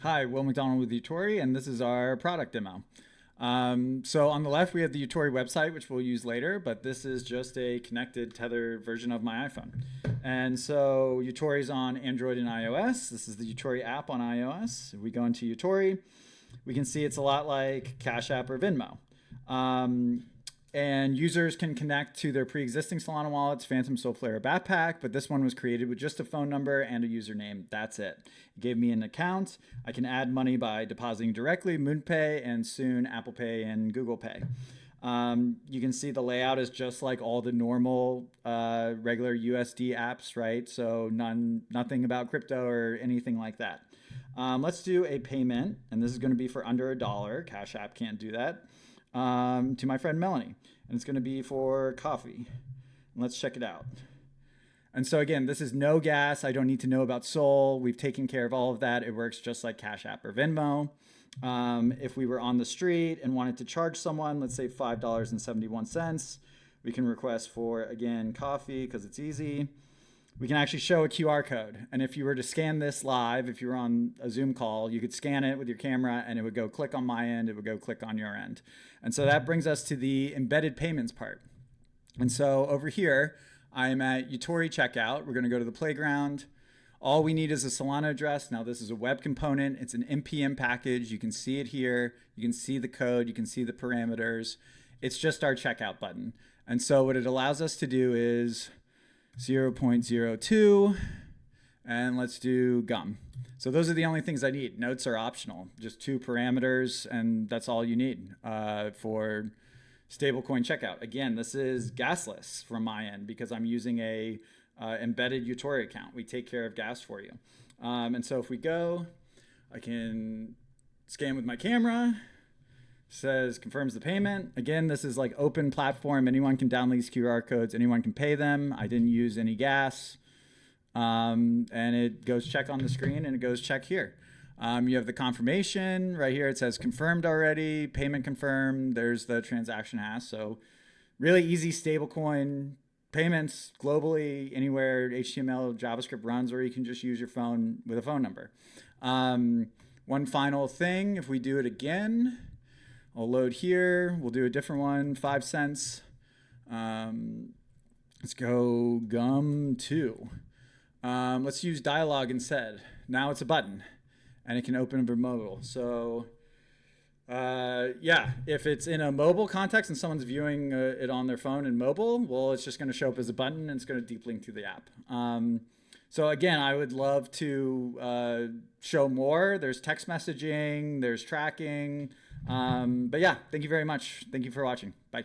Hi, Will McDonald with Utori, and this is our product demo. So on the left, we have the Utori website, which we'll use later, but this is just a connected tether version of my iPhone. And so Utori's on Android and iOS. This is the Utori app on iOS. If we go into Utori, we can see it's a lot like Cash App or Venmo. And users can connect to their pre-existing Solana wallets, Phantom, Solflare, or Backpack, but this one was created with just a phone number and a username. That's it. It gave me an account. I can add money by depositing directly, MoonPay, and soon Apple Pay and Google Pay. You can see the layout is just like all the normal regular USD apps, right? So nothing about crypto or anything like that. Let's do a payment, and this is going to be for under $1. Cash App can't do that. To my friend Melanie, and it's going to be for coffee. Let's check it out. And so again, this is no gas. I don't need to know about Sol. We've taken care of all of that. It works just like Cash App or Venmo. If we were on the street and wanted to charge someone, let's say $5.71, we can request for, again, coffee because it's easy. We can actually show a QR code. And if you were to scan this live, if you were on a Zoom call, you could scan it with your camera and it would go click on my end, it would go click on your end. And so that brings us to the embedded payments part. And so over here, I'm at Utori checkout. We're going to go to the playground. All we need is a Solana address. Now this is a web component. It's an NPM package. You can see it here. You can see the code. You can see the parameters. It's just our checkout button. And so what it allows us to do is 0.02, and let's do gum. So those are the only things I need. Notes are optional, just 2 parameters, and that's all you need for stablecoin checkout. Again, this is gasless from my end because I'm using a embedded Utori account. We take care of gas for you. And so if we go, I can scan with my camera. Says confirms the payment. Again, this is like open platform. Anyone can download these QR codes. Anyone can pay them. I didn't use any gas. And it goes check on the screen and it goes check here. You have the confirmation right here. It says confirmed already, payment confirmed. There's the transaction hash. So really easy stablecoin payments globally, anywhere HTML, JavaScript runs, or you can just use your phone with a phone number. One final thing, if we do it again, I'll load here. We'll do a different one, 5 cents. Let's go gum 2. Let's use dialogue instead. Now it's a button, and it can open over mobile. So yeah, if it's in a mobile context and someone's viewing it on their phone and mobile, well, it's just going to show up as a button, and it's going to deep link to the app. So again, I would love to show more. There's text messaging, there's tracking. But yeah, thank you very much. Thank you for watching. Bye.